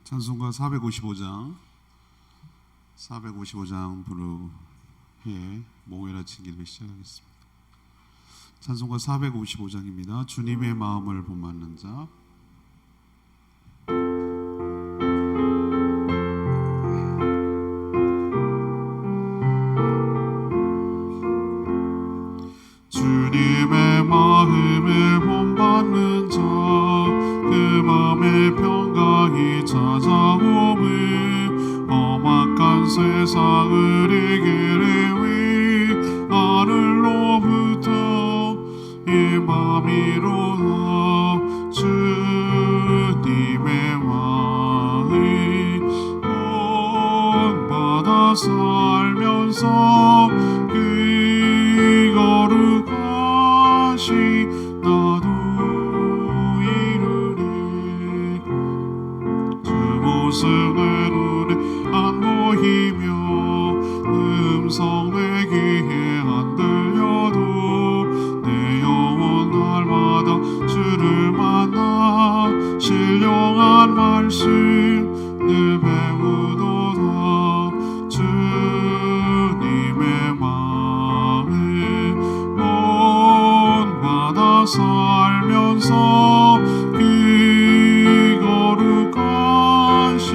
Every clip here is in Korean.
찬송가 455장 부르에 몽회라 칭기를 시작하겠습니다. 찬송가 455장입니다. 주님의 마음을 본받는 자. 주님의 마음을 본받는 자, 그 마음의 평강이 찾아오면 험악한 세상을 이기리 위 하늘로부터 이 맘 이루어 주님의 마음 본받아 살면서 그 거룩하신 나도 이루리. 주 모습을 눈에 안 보이며 음성 내 귀에 안 들려도 내 영혼 날마다 주를 만나 신령한 말씀 늘 배우도다. 주님의 마음 본받아 살면서 그 거룩하신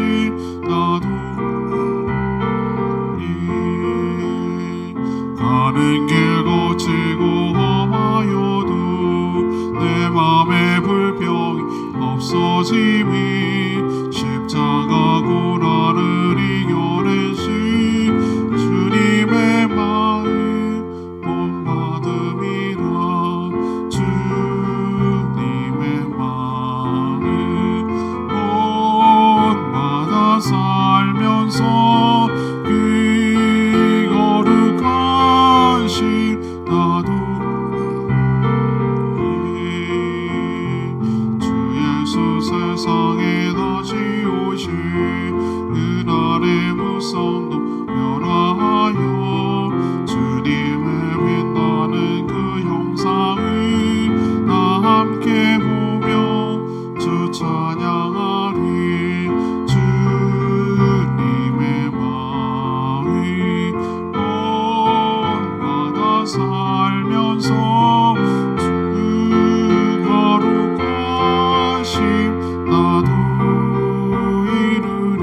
나도 가는 길 거치고 험하여도 내 맘에 불평이 없어짐이 십자가 고난을 이겨내신 주님의 마음 본받음이라. 주님의 마음 본받아 살면서 그 거룩하신 나도 주 예수 세상에 다시 오실 그날의 무성도 멸하여 주님의 빛나는 그 형상을 나 함께 보며 주 찬양하리. 주님의 마음 본받아 살면서 주 거룩하신 나도 이루리.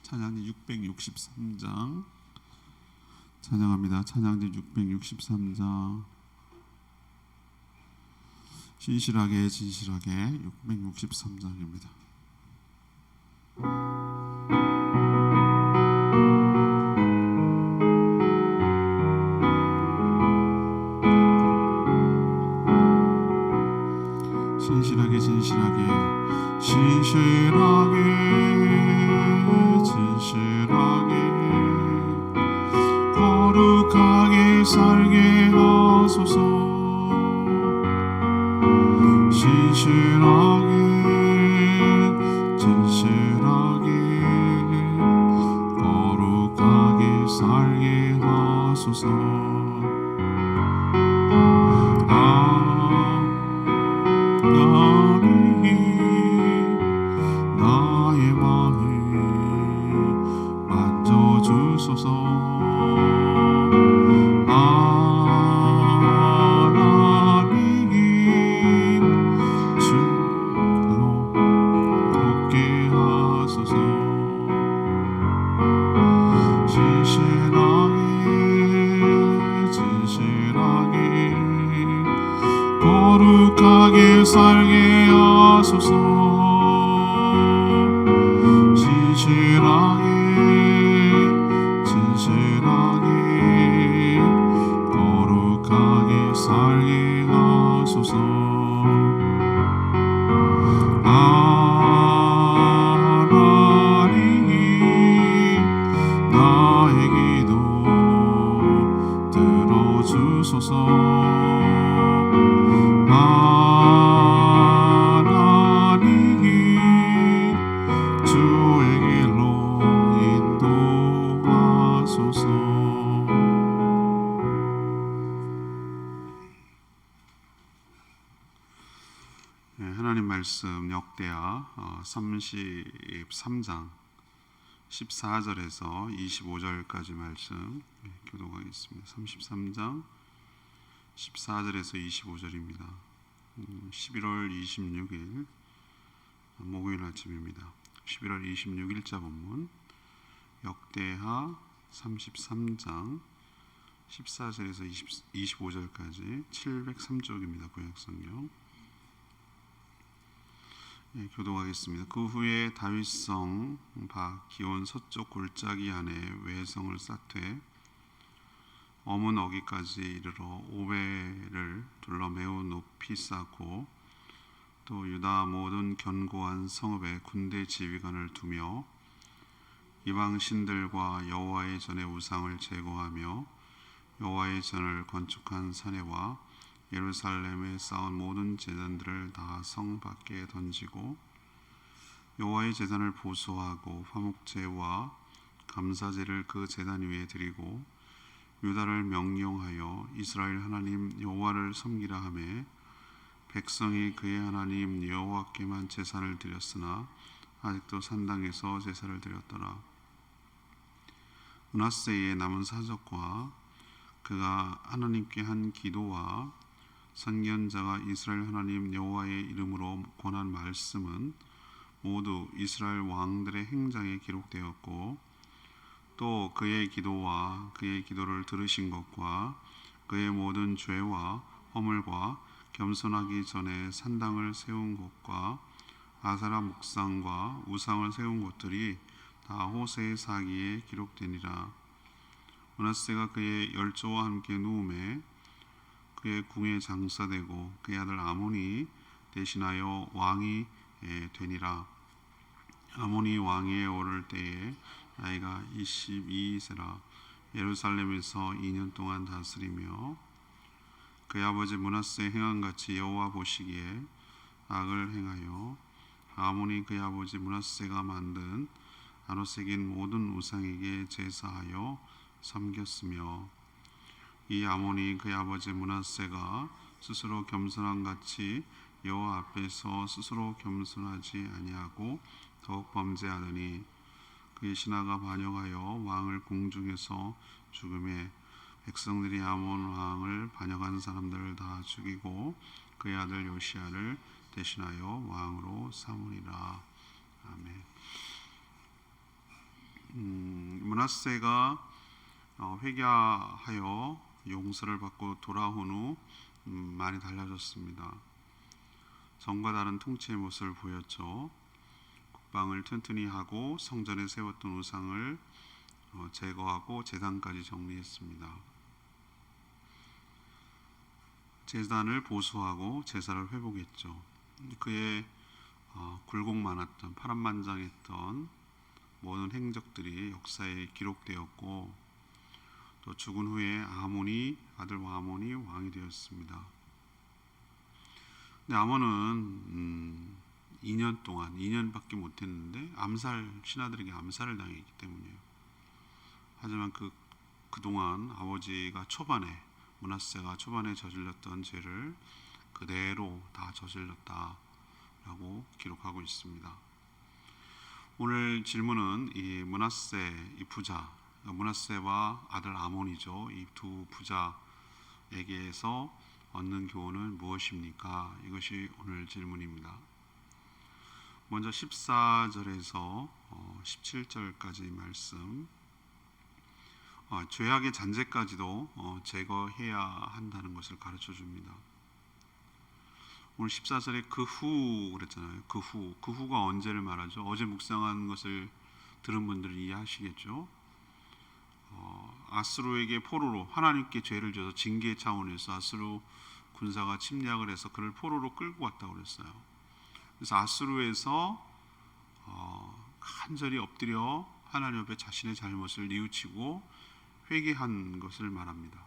찬양지 663장 찬양합니다. 찬양지 663장 진실하게 663장입니다. 진실하게 거룩하게 살게 하소서. 진실하게 거룩하게 살게 하소서. 나의 마음 만져주소서. 하나님 주로 걷게 하소서. 진실하게 거룩하게 살게 하소서. 진실하게 거룩하게 살게 하소서. 하나님 나의 기도 들어주소서. 하나님 하나님 말씀 역대하 33장 14절에서 25절까지 말씀 교독하겠습니다. 33장 14절에서 25절입니다. 11월 26일 목요일 아침입니다. 11월 26일자 본문 역대하 33장 14절에서 25절까지 703쪽입니다. 구약성경. 교독하겠습니다. 그 후에 다윗성 바 기온 서쪽 골짜기 안에 외성을 쌓되 어문 어기까지 이르러 오벨을 둘러 매우 높이 쌓고 또 유다 모든 견고한 성읍에 군대 지휘관을 두며 이방 신들과 여호와의 전의 우상을 제거하며 여호와의 전을 건축한 사내와 예루살렘에 쌓은 모든 제단들을 다 성 밖에 던지고 여호와의 제단을 보수하고 화목제와 감사제를 그 제단 위에 드리고 유다를 명령하여 이스라엘 하나님 여호와를 섬기라 하매 백성이 그의 하나님 여호와께만 제사를 드렸으나 아직도 산당에서 제사를 드렸더라. 므낫세의 남은 사적과 그가 하나님께 한 기도와 선견자가 이스라엘 하나님 여호와의 이름으로 권한 말씀은 모두 이스라엘 왕들의 행장에 기록되었고 또 그의 기도와 그의 기도를 들으신 것과 그의 모든 죄와 허물과 겸손하기 전에 산당을 세운 곳과 아사라 목상과 우상을 세운 곳들이 다 호세의 사기에 기록되니라. 므낫세가 그의 열조와 함께 누움에 그의 궁에 장사되고 그의 아들 아몬이 대신하여 왕이 되니라. 아몬이 왕위에 오를 때에 나이가 22세라. 예루살렘에서 2년 동안 다스리며 그의 아버지 므낫세 행한같이 여호와 보시기에 악을 행하여 아몬이 그의 아버지 므낫세가 만든 아로색인 모든 우상에게 제사하여 섬겼으며 이 아몬이 그의 아버지 므낫세가 스스로 겸손한 같이 여호와 앞에서 스스로 겸손하지 아니하고 더욱 범죄하더니 그의 신하가 반역하여 왕을 공중에서 죽음에 백성들이 아몬 왕을 반역한 사람들을 다 죽이고 그의 아들 요시야를 대신하여 왕으로 삼으니라. 아멘. 므낫세가 회개하여 용서를 받고 돌아온 후 많이 달라졌습니다. 전과 다른 통치의 모습을 보였죠. 국방을 튼튼히 하고 성전에 세웠던 우상을 제거하고 제단까지 정리했습니다. 제단을 보수하고 제사를 회복했죠. 그의 굴곡 많았던 파란만장했던 모든 행적들이 역사에 기록되었고 또 죽은 후에 아들 아몬이 왕이 되었습니다. 근데 아몬은 2년밖에 못했는데 신하들에게 암살을 당했기 때문이에요. 하지만 그동안 아버지가 므낫세가 초반에 저질렀던 죄를 그대로 다 저질렀다라고 기록하고 있습니다. 오늘 질문은 이 므낫세 이 부자 므낫세와 아들 아몬이죠. 이 두 부자에게서 얻는 교훈은 무엇입니까? 이것이 오늘 질문입니다. 먼저 14절에서 17절까지 말씀, 죄악의 잔재까지도 제거해야 한다는 것을 가르쳐 줍니다. 오늘 14절에 그 후 그랬잖아요. 그 후가 언제를 말하죠? 어제 묵상한 것을 들은 분들은 이해하시겠죠? 아스루에게 포로로 하나님께 죄를 져서 징계 차원에서 아스루 군사가 침략을 해서 그를 포로로 끌고 왔다고 그랬어요. 그래서 아스루에서 간절히 엎드려 하나님 앞에 자신의 잘못을 뉘우치고 회개한 것을 말합니다.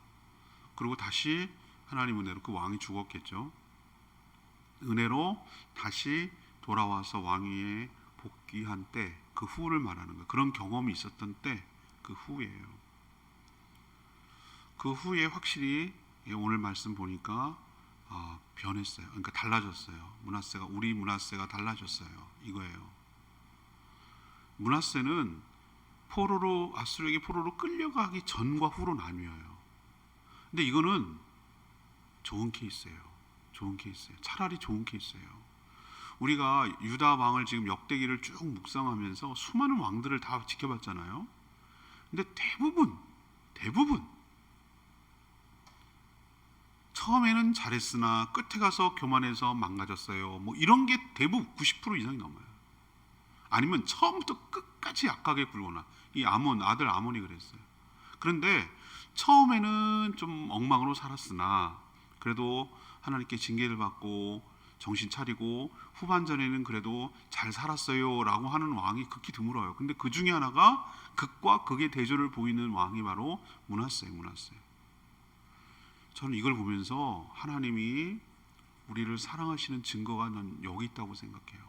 그리고 다시 하나님 은혜로 그 왕이 죽었겠죠. 은혜로 다시 돌아와서 왕위에 복귀한 때, 그 후를 말하는 거예요. 그런 경험이 있었던 때, 그 후예요. 그 후에 확실히 오늘 말씀 보니까 변했어요. 그러니까 달라졌어요. 우리 므낫세가 달라졌어요. 이거예요. 므낫세는 아수르에게 포로로 끌려가기 전과 후로 나뉘어요. 근데 이거는 좋은 케이스예요. 차라리 좋은 케이스예요. 우리가 유다 왕을 지금 역대기를 쭉 묵상하면서 수많은 왕들을 다 지켜봤잖아요. 근데 대부분 처음에는 잘했으나 끝에 가서 교만해서 망가졌어요. 뭐 이런 게 대부분 90% 이상이 넘어요. 아니면 처음부터 끝까지 약하게 굴거나. 이 아들 아몬이 그랬어요. 그런데 처음에는 좀 엉망으로 살았으나 그래도 하나님께 징계를 받고 정신 차리고 후반전에는 그래도 잘 살았어요 라고 하는 왕이 극히 드물어요. 근데 그 중에 하나가 극과 극의 대조를 보이는 왕이 바로 므낫세예요. 저는 이걸 보면서 하나님이 우리를 사랑하시는 증거가 난 여기 있다고 생각해요.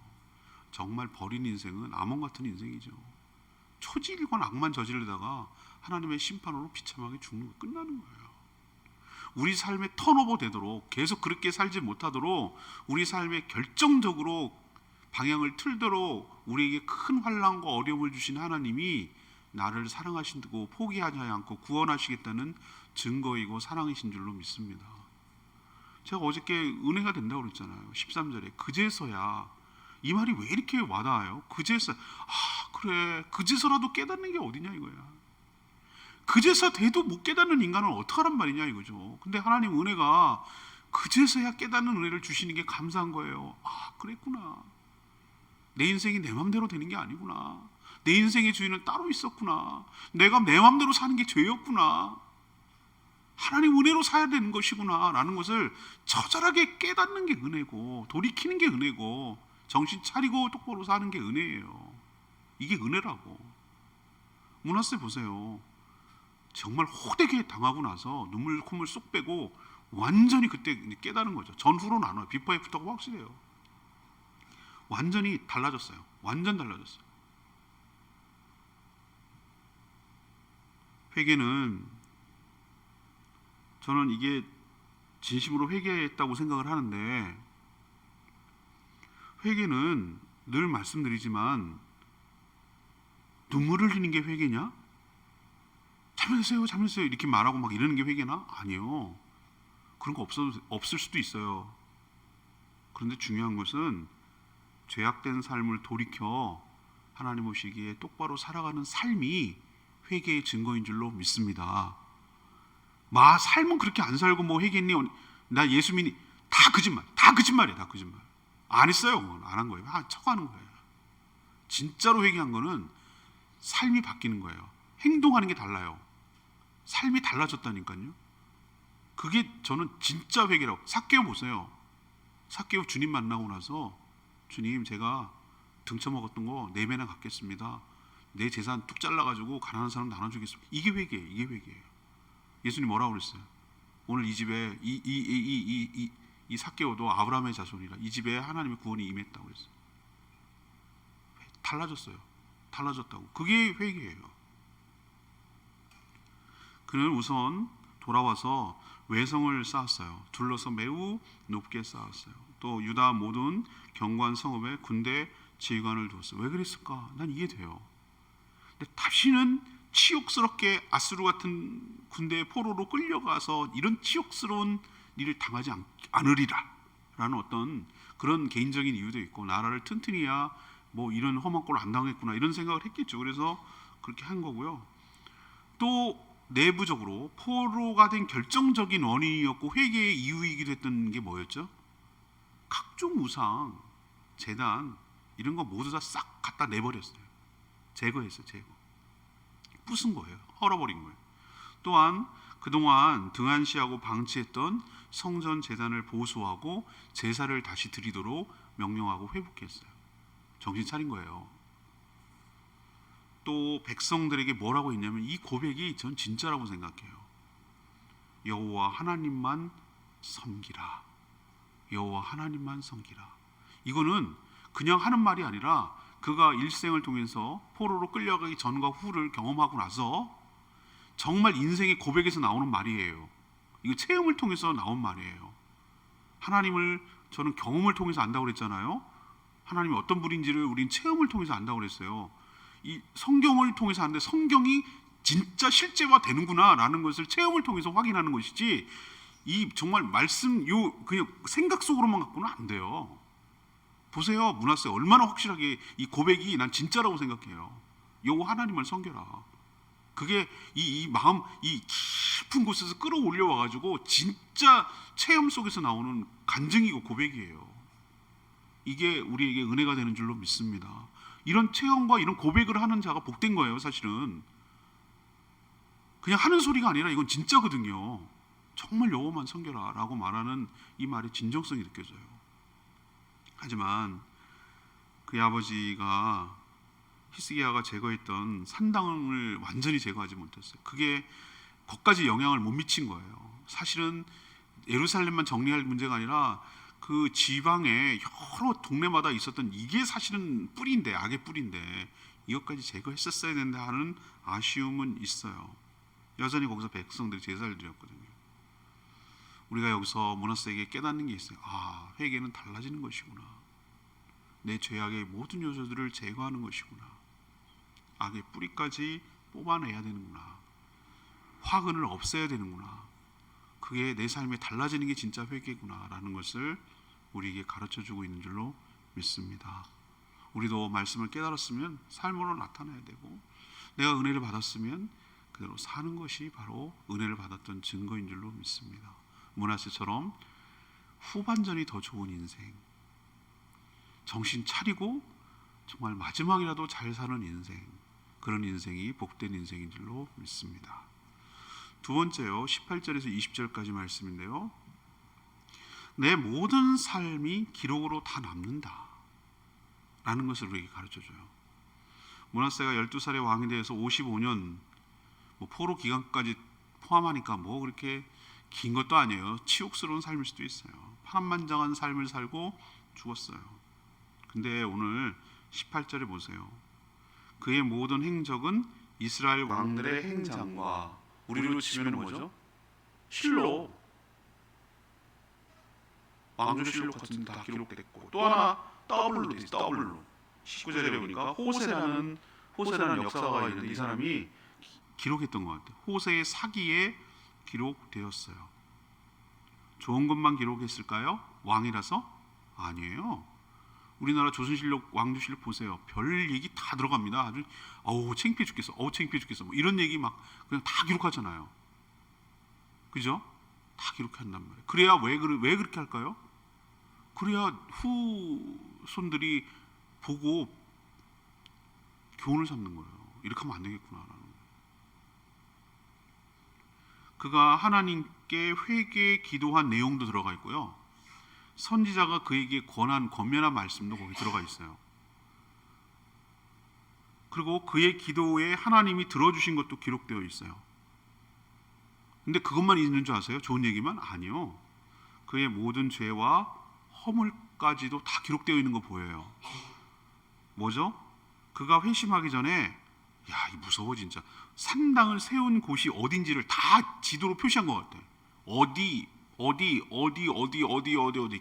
정말 버린 인생은 아몬 같은 인생이죠. 초지일관 악만 저지르다가 하나님의 심판으로 비참하게 죽는 거 끝나는 거예요. 우리 삶에 턴오버 되도록 계속 그렇게 살지 못하도록 우리 삶에 결정적으로 방향을 틀도록 우리에게 큰 환난과 어려움을 주신 하나님이 나를 사랑하신다고 포기하지 않고 구원하시겠다는 증거이고 사랑이신 줄로 믿습니다. 제가 어저께 은혜가 된다고 그랬잖아요. 13절에 그제서야, 이 말이 왜 이렇게 와닿아요? 그제서, 그래, 그제서라도 깨닫는 게 어디냐 이거야. 그제서 돼도 못 깨닫는 인간은 어떡하란 말이냐 이거죠. 근데 하나님 은혜가 그제서야 깨닫는 은혜를 주시는 게 감사한 거예요. 그랬구나. 내 인생이 내 맘대로 되는 게 아니구나. 내 인생의 주인은 따로 있었구나. 내가 내 맘대로 사는 게 죄였구나. 하나님 은혜로 살아야 되는 것이구나 라는 것을 처절하게 깨닫는 게 은혜고, 돌이키는 게 은혜고, 정신 차리고 똑바로 사는 게 은혜예요. 이게 은혜라고. 므낫세 보세요. 정말 호되게 당하고 나서 눈물 콧물 쏙 빼고 완전히 그때 깨달은 거죠. 전후로 나눠요. 비포 애프터가 확실해요. 완전히 달라졌어요. 완전 달라졌어요. 회개는, 저는 이게 진심으로 회개했다고 생각을 하는데, 회개는 늘 말씀드리지만 눈물을 흘리는 게 회개냐? 참으세요 이렇게 말하고 막 이러는 게 회개나? 아니요. 그런 거 없을 수도 있어요. 그런데 중요한 것은 죄악된 삶을 돌이켜 하나님 오시기에 똑바로 살아가는 삶이 회개의 증거인 줄로 믿습니다. 삶은 그렇게 안 살고 뭐 회개했니? 나 예수 믿니? 다 거짓말이에요. 안 했어요. 안 한 거예요. 척하는 거예요. 진짜로 회개한 거는 삶이 바뀌는 거예요. 행동하는 게 달라요. 삶이 달라졌다니까요. 그게 저는 진짜 회개라고. 삭개오 보세요. 삭개오 주님 만나고 나서, 주님 제가 등쳐먹었던 거 4배나 갚겠습니다. 내 재산 뚝 잘라가지고 가난한 사람 나눠주겠습니다. 이게 회개예요. 예수님 뭐라고 그랬어요? 오늘 이 집에 이 삭개오도 아브라함의 자손이라 이 집에 하나님의 구원이 임했다고 그랬어요. 달라졌다고. 그게 회개예요. 그는 우선 돌아와서 외성을 쌓았어요. 둘러서 매우 높게 쌓았어요. 또 유다 모든 경관 성읍에 군대 지휘관을 두었어요. 왜 그랬을까? 난 이해돼요. 근데 다시는 치욕스럽게 아수르 같은 군대의 포로로 끌려가서 이런 치욕스러운 일을 당하지 않으리라 라는 어떤 그런 개인적인 이유도 있고, 나라를 튼튼히야 뭐 이런 험한 꼴을 안 당했구나 이런 생각을 했겠죠. 그래서 그렇게 한 거고요. 또 내부적으로 포로가 된 결정적인 원인이었고 회개의 이유이기도 했던 게 뭐였죠? 각종 우상, 제단 이런 거 모두 다 싹 갖다 내버렸어요. 제거했어요. 부순 거예요. 헐어버린 거예요. 또한 그동안 등한시하고 방치했던 성전 제단을 보수하고 제사를 다시 드리도록 명령하고 회복했어요. 정신 차린 거예요. 또 백성들에게 뭐라고 했냐면, 이 고백이 전 진짜라고 생각해요. 여호와 하나님만 섬기라. 이거는 그냥 하는 말이 아니라 그가 일생을 통해서 포로로 끌려가기 전과 후를 경험하고 나서 정말 인생의 고백에서 나오는 말이에요. 이거 체험을 통해서 나온 말이에요. 하나님을 저는 경험을 통해서 안다고 그랬잖아요. 하나님이 어떤 분인지를 우린 체험을 통해서 안다고 그랬어요. 이 성경을 통해서 아는데 성경이 진짜 실제화 되는구나라는 것을 체험을 통해서 확인하는 것이지, 이 정말 말씀 요 그냥 생각 속으로만 갖고는 안 돼요. 보세요, 문하세 얼마나 확실하게 이 고백이 난 진짜라고 생각해요. 여호 하나님을 섬겨라. 그게 이 마음, 이 깊은 곳에서 끌어올려 와가지고 진짜 체험 속에서 나오는 간증이고 고백이에요. 이게 우리에게 은혜가 되는 줄로 믿습니다. 이런 체험과 이런 고백을 하는 자가 복된 거예요. 사실은 그냥 하는 소리가 아니라 이건 진짜거든요. 정말 여호와만 섬겨라 라고 말하는 이 말의 진정성이 느껴져요. 하지만 그의 아버지가 히스기야가 제거했던 산당을 완전히 제거하지 못했어요. 그게 거기까지 영향을 못 미친 거예요. 사실은 예루살렘만 정리할 문제가 아니라 그 지방에 여러 동네마다 있었던 이게 사실은 뿌리인데, 악의 뿌리인데 이것까지 제거했었어야 된다 하는 아쉬움은 있어요. 여전히 거기서 백성들이 제사를 드렸거든요. 우리가 여기서 문하세에게 깨닫는 게 있어요. 아, 회개는 달라지는 것이구나. 내 죄악의 모든 요소들을 제거하는 것이구나. 악의 뿌리까지 뽑아내야 되는구나. 화근을 없애야 되는구나. 그게 내 삶에 달라지는 게 진짜 회개구나 라는 것을 우리에게 가르쳐주고 있는 줄로 믿습니다. 우리도 말씀을 깨달았으면 삶으로 나타나야 되고, 내가 은혜를 받았으면 그대로 사는 것이 바로 은혜를 받았던 증거인 줄로 믿습니다. 문하세처럼 후반전이 더 좋은 인생, 정신 차리고 정말 마지막이라도 잘 사는 인생, 그런 인생이 복된 인생인 줄로 믿습니다. 두 번째요, 18절에서 20절까지 말씀인데요, 내 모든 삶이 기록으로 다 남는다 라는 것을 우리에게 가르쳐줘요. 문하세가 12살의 왕이 되어서 55년 포로 기간까지 포함하니까 그렇게 긴 것도 아니에요. 치욕스러운 삶일 수도 있어요. 파란만장한 삶을 살고 죽었어요. 근데 오늘 18절에 보세요. 그의 모든 행적은 이스라엘 왕들의 행장과, 우리로 치면 뭐죠? 실록, 왕조실록 같은 데 다 기록됐고, 또 하나 더블로 돼 있어요. 더블로 19절에 보니까 호세라는 역사가 있는데 이 사람이 기록했던 것 같아요. 호세의 사기에 기록되었어요. 좋은 것만 기록했을까요? 왕이라서? 아니에요. 우리나라 조선실록, 왕조실록 보세요. 별 얘기 다 들어갑니다. 아주 창피해 죽겠어. 창피해 죽겠어. 이런 얘기 막 그냥 다 기록하잖아요. 그죠? 다 기록한단 말이에요. 그래야 왜 그렇게 할까요? 그래야 후손들이 보고 교훈을 삼는 거예요. 이렇게 하면 안 되겠구나라는 거예요. 그가 하나님께 회개 기도한 내용도 들어가 있고요. 선지자가 그에게 권면한 말씀도 거기 들어가 있어요. 그리고 그의 기도에 하나님이 들어주신 것도 기록되어 있어요. 근데 그것만 있는 줄 아세요? 좋은 얘기만? 아니요. 그의 모든 죄와 허물까지도 다 기록되어 있는 거 보여요. 뭐죠? 그가 회심하기 전에, 이 무서워 진짜. 산당을 세운 곳이 어딘지를 다 지도로 표시한 것 같아. 어디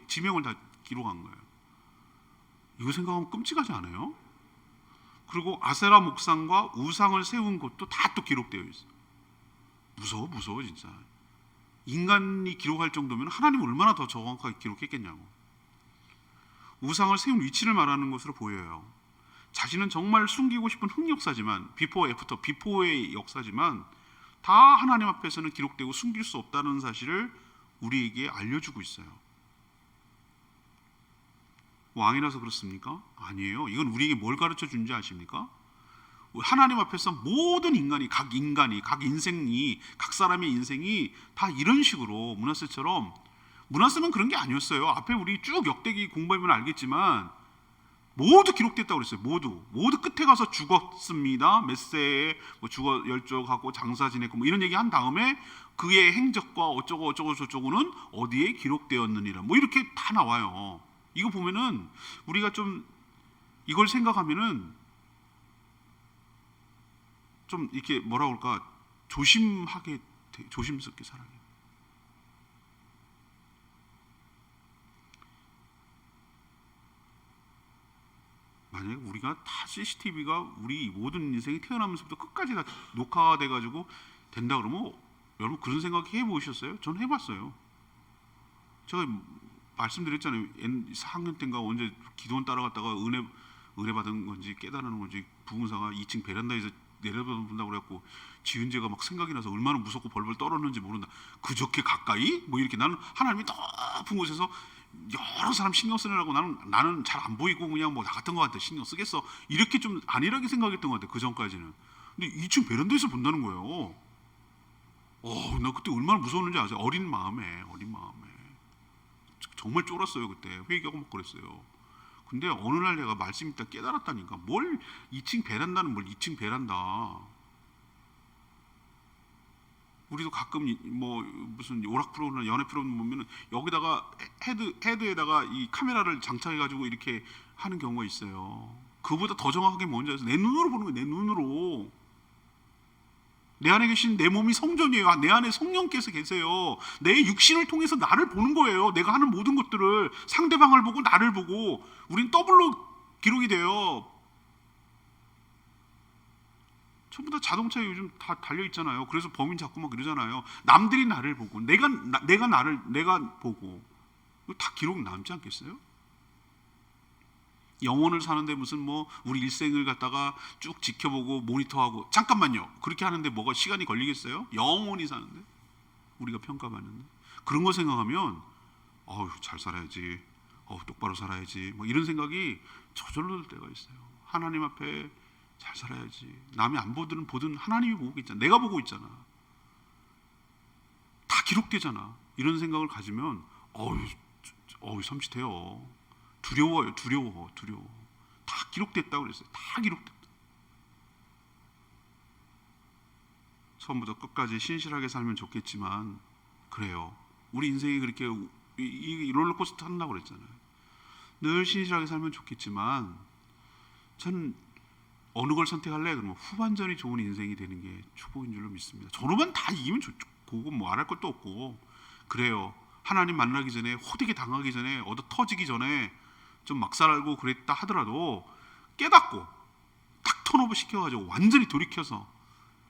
지명을 다 기록한 거예요. 이거 생각하면 끔찍하지 않아요? 그리고 아세라 목상과 우상을 세운 곳도 다 또 기록되어 있어요. 무서워 진짜. 인간이 기록할 정도면 하나님 얼마나 더 정확하게 기록했겠냐고. 우상을 세운 위치를 말하는 것으로 보여요. 자신은 정말 숨기고 싶은 흑역사지만, 비포 애프터, 비포의 역사지만 다 하나님 앞에서는 기록되고 숨길 수 없다는 사실을 우리에게 알려주고 있어요. 왕이라서 그렇습니까? 아니에요. 이건 우리에게 뭘 가르쳐 준지 아십니까? 하나님 앞에서 모든 인간이, 각 인생이, 각 사람의 인생이 다 이런 식으로 문하세는 그런 게 아니었어요. 앞에 우리 쭉 역대기 공부하면 알겠지만 모두 기록됐다고 그랬어요. 모두 끝에 가서 죽었습니다. 메세에 죽어 열족하고 장사 지냈고 이런 얘기 한 다음에 그의 행적과 어쩌고 저쩌고는 어디에 기록되었느니라 이렇게 다 나와요. 이거 보면은 우리가 좀 이걸 생각하면은 좀 이렇게 조심스럽게 살아요. 만약에 우리가 다 CCTV가 우리 모든 인생이 태어나면서부터 끝까지 다 녹화가 돼가지고 된다 그러면 여러분 그런 생각 해보셨어요? 전 해봤어요. 제가 말씀드렸잖아요. 4학년 때인가 언제 기도원 따라갔다가 은혜 받은 건지 깨달은 건지 부흥사가 2층 베란다에서 내려다본다고 그래갖고 지은재가 막 생각이 나서 얼마나 무섭고 벌벌 떨었는지 모른다. 그저께 가까이? 뭐 이렇게 나는 하나님이 높은 곳에서 여러 사람 신경 쓰느라고 나는 잘 안 보이고 그냥 뭐 나갔던 것 같아. 신경 쓰겠어. 이렇게 좀 안일하게 생각했던 것 같아. 그 전까지는. 근데 2층 베란다에서 본다는 거예요. 나 그때 얼마나 무서웠는지 아세요? 어린 마음에 정말 쫄았어요. 그때 회개하고 막 그랬어요. 근데 어느 날 내가 말씀 있다 깨달았다니까. 뭘 2층 베란다는 뭘 2층 베란다. 우리도 가끔 뭐 무슨 오락 프로나 연애 프로그램 보면은 여기다가 헤드에다가 이 카메라를 장착해가지고 이렇게 하는 경우가 있어요. 그보다 더 정확하게 뭔지 아세요? 내 눈으로 보는 거예요. 내 눈으로. 내 안에 계신 내 몸이 성전이에요. 내 안에 성령께서 계세요. 내 육신을 통해서 나를 보는 거예요. 내가 하는 모든 것들을 상대방을 보고 나를 보고 우린 더블로 기록이 돼요. 전부 다 자동차에 요즘 다 달려 있잖아요. 그래서 범인 잡고 막 이러잖아요. 남들이 나를 보고 내가 보고 이거 다 기록 남지 않겠어요? 영혼을 사는데 무슨 뭐 우리 일생을 갖다가 쭉 지켜보고 모니터하고 잠깐만요. 그렇게 하는데 뭐가 시간이 걸리겠어요? 영혼이 사는데 우리가 평가받는데 그런 거 생각하면 잘 살아야지, 똑바로 살아야지 뭐 이런 생각이 저절로 들 때가 있어요. 하나님 앞에 잘 살아야지. 남이 안 보든 하나님이 보고 있잖아. 내가 보고 있잖아. 다 기록되잖아. 이런 생각을 가지면 섬찟해요. 두려워요. 다 기록됐다고 그랬어요. 다 기록됐다. 처음부터 끝까지 신실하게 살면 좋겠지만 그래요. 우리 인생이 그렇게 이 롤러코스터 탄다고 그랬잖아요. 늘 신실하게 살면 좋겠지만 전 어느 걸 선택할래? 그러면 후반전이 좋은 인생이 되는 게 축복인 줄로 믿습니다. 전후반 다 이기면 좋고 뭐 말할 것도 없고 그래요. 하나님 만나기 전에 호되게 당하기 전에 얻어 터지기 전에 좀 막살알고 그랬다 하더라도 깨닫고 딱 턴오버 시켜가지고 완전히 돌이켜서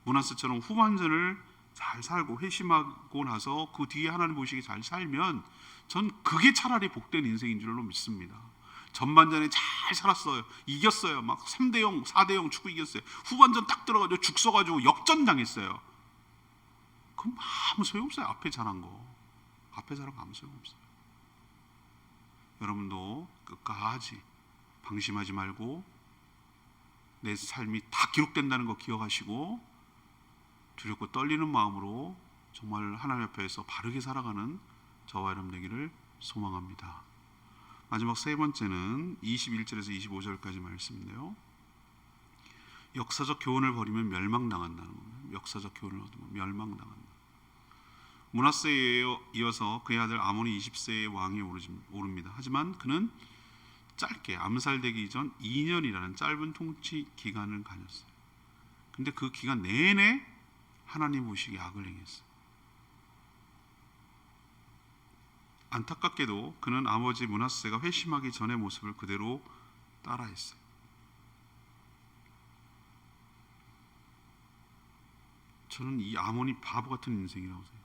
문하세처럼 후반전을 잘 살고 회심하고 나서 그 뒤에 하나님 보시기에 잘 살면 전 그게 차라리 복된 인생인 줄로 믿습니다. 전반전에 잘 살았어요. 이겼어요. 막 3대0, 4대0 축구 이겼어요. 후반전 딱 들어가지고 죽 써가지고 역전당했어요. 그럼 아무 소용없어요. 앞에 잘한 거 아무 소용없어요. 여러분도 끝까지 방심하지 말고 내 삶이 다 기록된다는 거 기억하시고 두렵고 떨리는 마음으로 정말 하나님 앞에서 바르게 살아가는 저와 여러분 되기를 소망합니다. 마지막 세 번째는 21절에서 25절까지 말씀인데요. 역사적 교훈을 버리면 멸망당한다는 겁니다. 역사적 교훈을 얻으면 멸망당한다. 므낫세에 이어서 그의 아들 아몬이 20세의 왕에 오릅니다. 하지만 그는 짧게 암살되기 전 2년이라는 짧은 통치 기간을 가졌어요. 근데 그 기간 내내 하나님 보시기에 악을 행했어요. 안타깝게도 그는 아버지 므낫세가 회심하기 전의 모습을 그대로 따라했어요. 저는 이 아몬이 바보 같은 인생이라고 생각해요.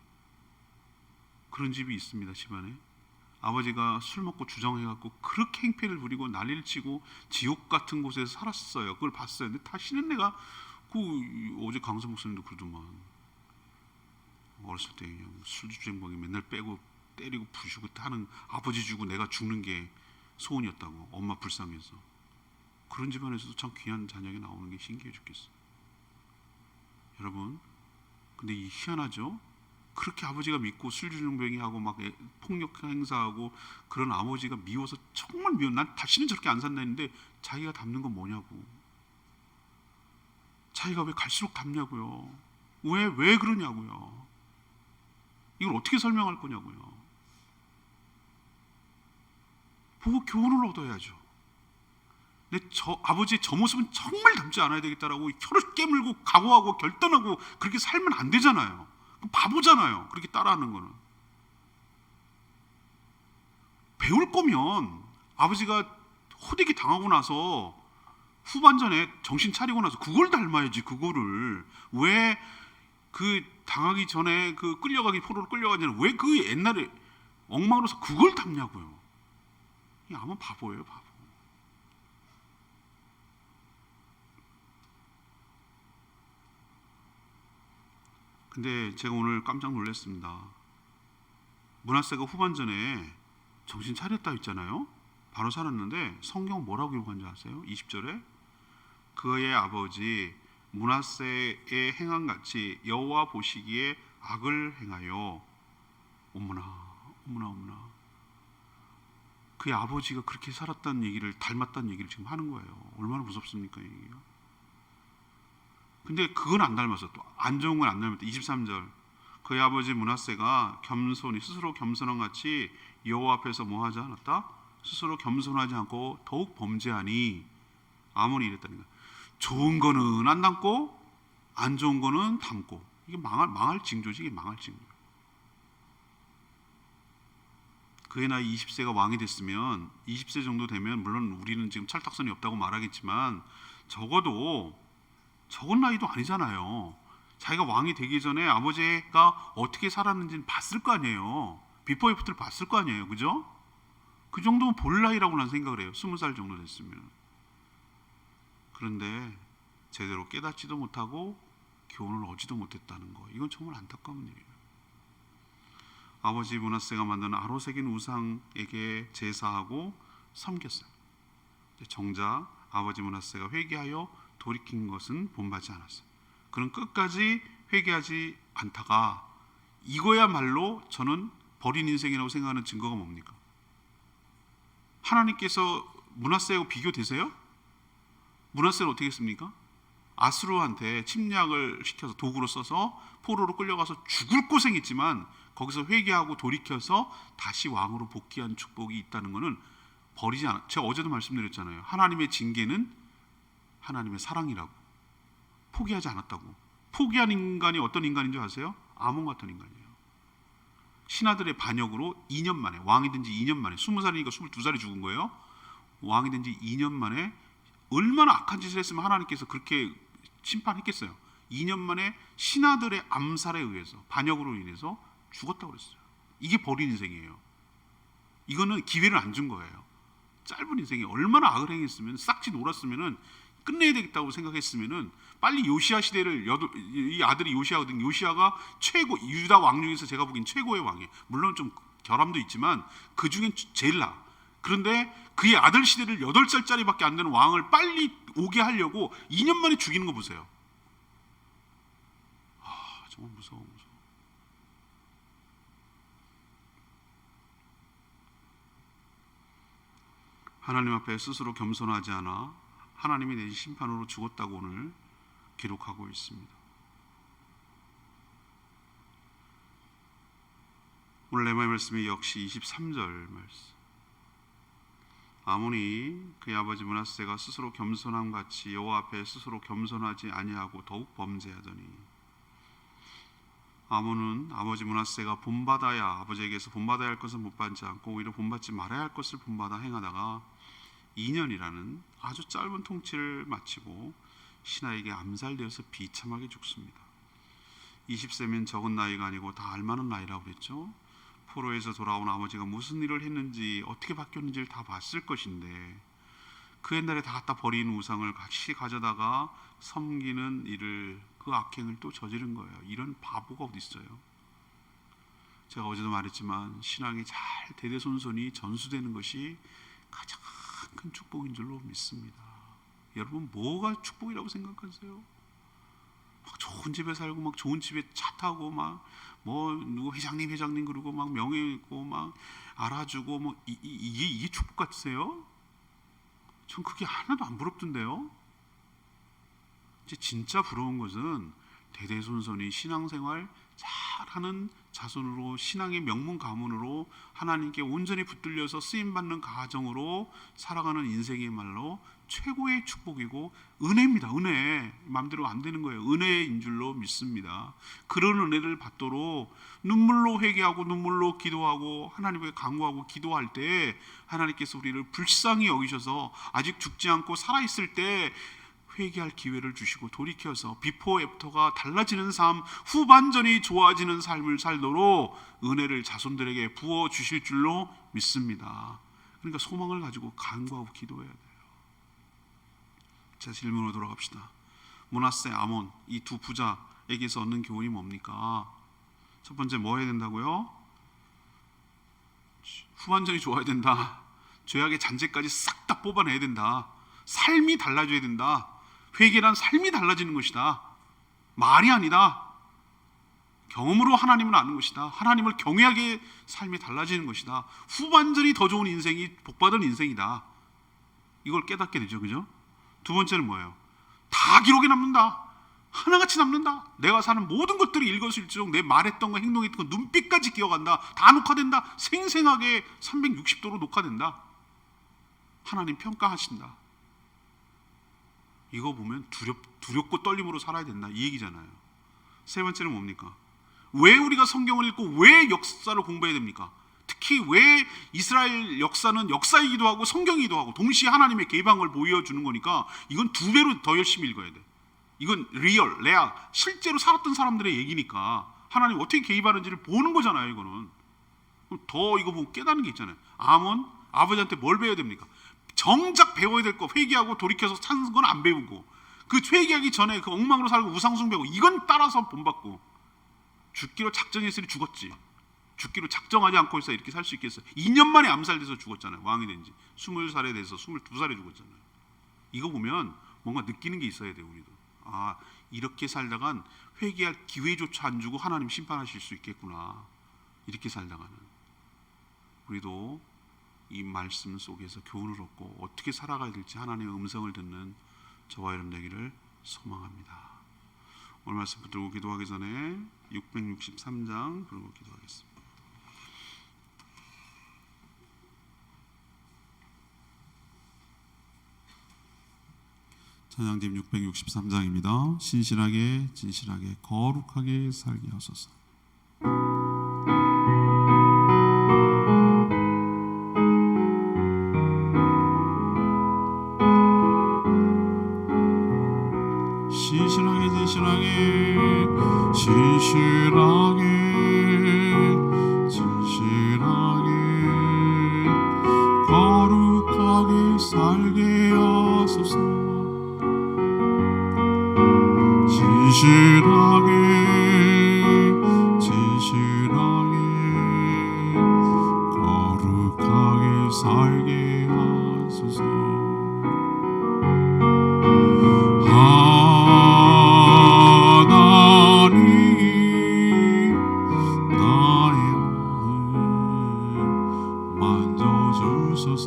그런 집이 있습니다. 집안에 아버지가 술 먹고 주정해갖고 그렇게 행패를 부리고 난리를 치고 지옥 같은 곳에서 살았어요. 그걸 봤어요. 근데 다시는 내가 어제 강사 목사님도 그러더만 어렸을 때 그냥 술주정뱅이 맨날 빼고 때리고 부수고 하는 아버지 주고 내가 죽는 게 소원이었다고. 엄마 불쌍해서. 그런 집안에서도 참 귀한 자녀가 나오는 게 신기해 죽겠어요. 여러분, 근데 이 희한하죠? 그렇게 아버지가 믿고 술주정뱅이 하고 막 폭력 행사하고 그런 아버지가 미워서 정말 미워. 난 다시는 저렇게 안 산다 했는데 자기가 닮는 건 뭐냐고. 자기가 왜 갈수록 닮냐고요. 왜 그러냐고요. 이걸 어떻게 설명할 거냐고요. 보고 교훈을 얻어야죠. 근데 아버지의 저 모습은 정말 닮지 않아야 되겠다라고 혀를 깨물고 각오하고 결단하고 그렇게 살면 안 되잖아요. 바보잖아요. 그렇게 따라하는 거는. 배울 거면 아버지가 호되게 당하고 나서 후반전에 정신 차리고 나서 그걸 닮아야지. 그거를 왜 그 당하기 전에 그 끌려가기 포로로 끌려가기 전에 왜 그 옛날에 엉망으로서 그걸 닮냐고요. 이 아마 바보예요, 바보. 근데 제가 오늘 깜짝 놀랐습니다. 므낫세가 후반전에 정신 차렸다 했잖아요. 바로 살았는데 성경 뭐라고 기록한 줄 아세요? 20절에 그의 아버지 므낫세의 행함같이 여호와 보시기에 악을 행하여 어머나 어머나 어머나 그의 아버지가 그렇게 살았다는 얘기를 닮았다는 얘기를 지금 하는 거예요. 얼마나 무섭습니까 이게요. 근데 그건 안 닮았어. 또 안 좋은 건 안 닮았다. 23절 그의 아버지 므낫세가 겸손히 스스로 겸손한 같이 여호와 앞에서 뭐 하지 않았다? 스스로 겸손하지 않고 더욱 범죄하니 아무리 이랬다는 거야. 좋은 거는 안 담고 안 좋은 거는 담고. 이게 망할 징조지. 이게 망할 징조. 그의 나이 20세가 왕이 됐으면 20세 정도 되면 물론 우리는 지금 찰떡선이 없다고 말하겠지만 적어도 적은 나이도 아니잖아요. 자기가 왕이 되기 전에 아버지가 어떻게 살았는지는 봤을 거 아니에요. 비포 애프터를 봤을 거 아니에요. 그죠? 그 정도면 볼 나이라고 난 생각을 해요. 20살 정도 됐으면. 그런데 제대로 깨닫지도 못하고 교훈을 얻지도 못했다는 거. 이건 정말 안타까운 일이에요. 아버지 므낫세가 만든 아로새긴 우상에게 제사하고 섬겼어요. 정작 아버지 므낫세가 회개하여 돌이킨 것은 본받지 않았어요. 그는 끝까지 회개하지 않다가 이거야말로 저는 버린 인생이라고 생각하는 증거가 뭡니까? 하나님께서 므낫세하고 비교되세요? 므낫세는 어떻게 했습니까? 아수르한테 침략을 시켜서 도구로 써서 포로로 끌려가서 죽을 고생했지만 거기서 회개하고 돌이켜서 다시 왕으로 복귀한 축복이 있다는 것은 버리지 않아. 제가 어제도 말씀드렸잖아요. 하나님의 징계는 하나님의 사랑이라고. 포기하지 않았다고. 포기한 인간이 어떤 인간인 줄 아세요? 아몬 같은 인간이에요. 신하들의 반역으로 2년 만에 왕이 된 지 2년 만에 20살이니까 22살에 죽은 거예요. 왕이 된 지 2년 만에 얼마나 악한 짓을 했으면 하나님께서 그렇게 심판했겠어요. 2년 만에 신하들의 암살에 의해서 반역으로 인해서 죽었다고 그랬어요. 이게 버린 인생이에요. 이거는 기회를 안 준 거예요. 짧은 인생에 얼마나 악을 행했으면 싹지 놀았으면은 끝내야 되겠다고 생각했으면은 빨리 요시야 시대를 이 아들이 요시야거든요. 요시야가 최고 유다 왕 중에서 제가 보기엔 최고의 왕이에요. 물론 좀 결함도 있지만 그 중엔 제일 나. 그런데 그의 아들 시대를 8살짜리밖에 안 되는 왕을 빨리 오게 하려고 2년 만에 죽이는 거 보세요. 정말 무서워. 하나님 앞에 스스로 겸손하지 않아 하나님이 내신 심판으로 죽었다고 오늘 기록하고 있습니다. 오늘 레마의 말씀이 역시 23절 말씀. 아몬이 그의 아버지 므낫세가 스스로 겸손함 같이 여호와 앞에 스스로 겸손하지 아니하고 더욱 범죄하더니 아몬은 아버지 므낫세가 본받아야 아버지에게서 본받아야 할 것을 못 받지 않고 오히려 본받지 말아야 할 것을 본받아 행하다가 2년이라는 아주 짧은 통치를 마치고 신하에게 암살되어서 비참하게 죽습니다. 20세면 적은 나이가 아니고 다 알만한 나이라고 그랬죠. 포로에서 돌아온 아버지가 무슨 일을 했는지 어떻게 바뀌었는지를 다 봤을 것인데 그 옛날에 다 갖다 버린 우상을 같이 가져다가 섬기는 일을 그 악행을 또 저지른 거예요. 이런 바보가 어디 있어요. 제가 어제도 말했지만 신앙이 잘 대대손손이 전수되는 것이 가장 큰 축복인 줄로 믿습니다. 여러분 뭐가 축복이라고 생각하세요? 막 좋은 집에 살고 막 좋은 집에 차 타고 막 뭐 누구 회장님 그러고 막 명예 있고 막 알아주고 뭐 이게 축복 같으세요? 전 그게 하나도 안 부럽던데요. 이제 진짜 부러운 것은 대대손손이 신앙생활 잘하는 자손으로 신앙의 명문 가문으로 하나님께 온전히 붙들려서 쓰임받는 가정으로 살아가는 인생의 말로 최고의 축복이고 은혜입니다. 은혜. 마음대로 안 되는 거예요. 은혜인 줄로 믿습니다. 그런 은혜를 받도록 눈물로 회개하고 눈물로 기도하고 하나님께 간구하고 기도할 때 하나님께서 우리를 불쌍히 여기셔서 아직 죽지 않고 살아있을 때 회개할 기회를 주시고 돌이켜서 비포 애프터가 달라지는 삶, 후반전이 좋아지는 삶을 살도록 은혜를 자손들에게 부어 주실 줄로 믿습니다. 그러니까 소망을 가지고 간구하고 기도해야 돼요. 자, 질문으로 돌아갑시다. 므낫세, 아몬 이 두 부자에게서 얻는 교훈이 뭡니까? 첫 번째, 뭐 해야 된다고요? 후반전이 좋아야 된다. 죄악의 잔재까지 싹 다 뽑아내야 된다. 삶이 달라져야 된다. 회개란 삶이 달라지는 것이다. 말이 아니다. 경험으로 하나님을 아는 것이다. 하나님을 경외하게 삶이 달라지는 것이다. 후반전이 더 좋은 인생이 복받은 인생이다. 이걸 깨닫게 되죠. 그죠? 두 번째는 뭐예요? 다 기록에 남는다. 하나같이 남는다. 내가 사는 모든 것들이 일거수일투족 내 말했던 거, 행동했던 거, 눈빛까지 기억한다. 다 녹화된다. 생생하게 360도로 녹화된다. 하나님 평가하신다. 이거 보면 두렵고 떨림으로 살아야 된다, 이 얘기잖아요. 세 번째는 뭡니까? 왜 우리가 성경을 읽고 왜 역사를 공부해야 됩니까? 특히 왜 이스라엘 역사는 역사이기도 하고 성경이기도 하고 동시에 하나님의 개입한 걸 보여주는 거니까 이건 두 배로 더 열심히 읽어야 돼. 이건 리얼, 레알, 실제로 살았던 사람들의 얘기니까 하나님 어떻게 개입하는지를 보는 거잖아요. 이거는 더 이거 보고 깨닫는 게 있잖아요. 아몬 아버지한테 뭘 배워야 됩니까? 정작 배워야 될 거, 회개하고 돌이켜서 찾는 건 안 배우고, 그 회개하기 전에 그 엉망으로 살고 우상숭배하고 이건 따라서 본받고, 죽기로 작정했으니 죽었지. 죽기로 작정하지 않고 있어 이렇게 살 수 있겠어? 2년 만에 암살돼서 죽었잖아요. 왕이 된지 20살에 돼서 22살에 죽었잖아요. 이거 보면 뭔가 느끼는 게 있어야 돼요. 우리도 아, 이렇게 살다간 회개할 기회조차 안 주고 하나님 심판하실 수 있겠구나. 이렇게 살다가는 우리도 이 말씀 속에서 교훈을 얻고 어떻게 살아가야 될지 하나님의 음성을 듣는 저와 여러분 되기를 소망합니다. 오늘 말씀 붙들고 기도하기 전에 663장 부르고 기도하겠습니다. 찬양팀 663장입니다. 신실하게 진실하게 거룩하게 살게 하소서. 신실하게 진실하게 진실하게 진실하게 거룩하게 살게 하소서. 진실하게 진실하게 거룩하게 살게 하소서. 하나님 나의 마음 만져주소서.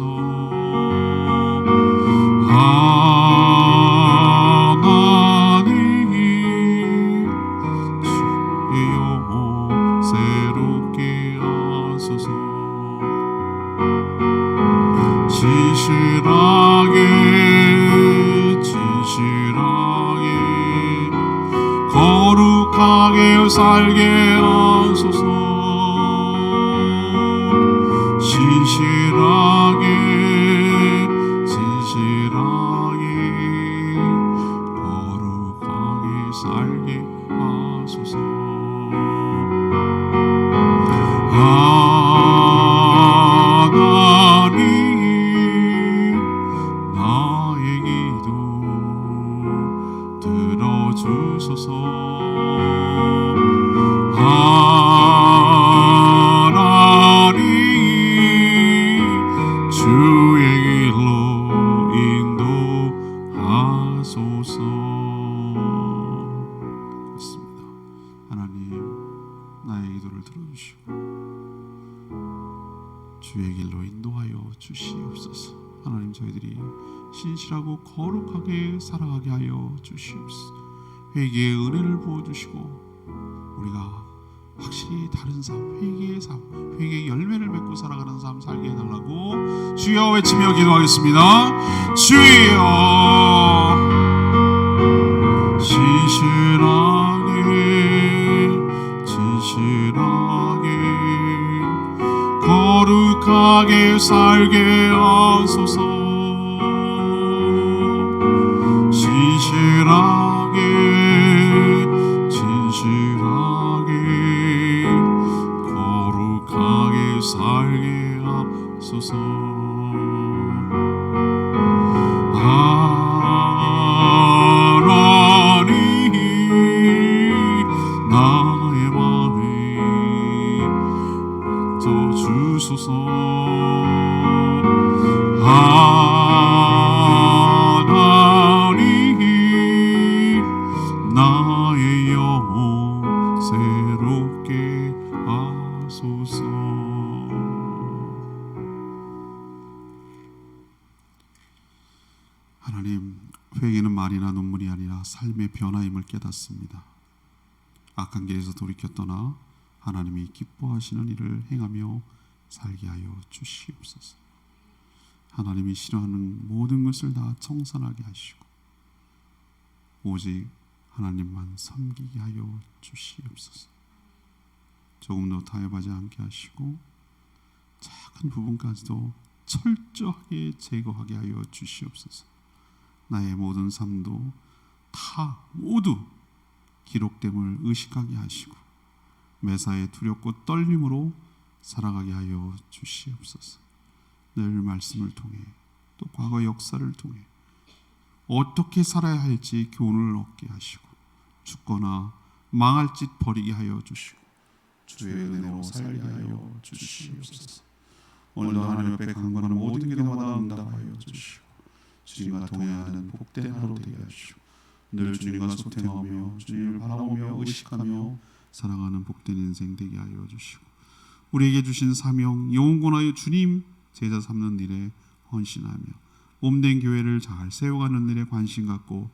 진실하게 진실하게 거룩하게 살게 하소서. 진실하게 진실하게 거룩하게 살게 하소서. 주의 길로 인도하여 주시옵소서. 하나님, 저희들이 신실하고 거룩하게 살아가게 하여 주시옵소서. 회개의 은혜를 부어주시고 우리가 확실히 다른 삶, 회개의 삶, 회개의 열매를 맺고 살아가는 삶 살게 해달라고 주여 외치며 기도하겠습니다. 주여 진실하게 거룩하게 살게 하소서. 진실하게 거룩하게 살게 하소서. 하나님 나의 맘에 주소서. 하나님 나의 영혼 새롭게 하소서. 하나님, 회개는 말이나 눈물이 아니라 삶의 변화임을 깨닫습니다. 악한 길에서 돌이켜 떠나 하나님이 기뻐하시는 일을 행하며 살게 하여 주시옵소서. 하나님이 싫어하는 모든 것을 다 청산하게 하시고 오직 하나님만 섬기게 하여 주시옵소서. 조금도 타협하지 않게 하시고 작은 부분까지도 철저하게 제거하게 하여 주시옵소서. 나의 모든 삶도 다 모두 기록됨을 의식하게 하시고 매사에 두렵고 떨림으로 살아가게 하여 주시옵소서. 늘 말씀을 통해 또 과거 역사를 통해 어떻게 살아야 할지 교훈을 얻게 하시고 죽거나 망할 짓 버리게 하여 주시고 주의 은혜로 살게 하여 주시옵소서. 오늘도 하나님 앞에 간구하는 모든 기도마다 응답하여 주시고 주님과 동행하는 복된 하루 되게 하시고 늘 주님과 소통하며 주님을 바라보며 의식하며 사랑하는 복된 인생 되게 하여 주시고 우리에게 주신 사명 영원하여 주님 제자 삼는 일에 헌신하며 몸된 교회를 잘 세워가는 일에 관심 갖고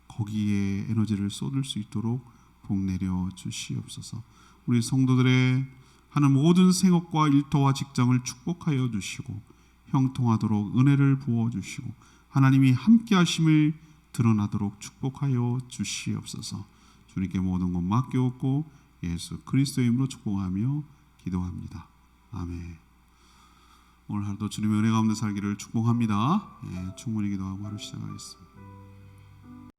거기에 에너지를 쏟을 수 있도록 복 내려 주시옵소서. 우리 성도들의 하는 모든 생업과 일터와 직장을 축복하여 주시고 형통하도록 은혜를 부어주시고 하나님이 함께 하심을 드러나도록 축복하여 주시옵소서. 주님께 모든 것 맡겨옵고 예수 그리스도의 이름으로 축복하며 기도합니다. 아멘. 오늘 하루도 주님의 은혜 가운데 살기를 축복합니다. 충분히 기도하고 하루 시작하겠습니다.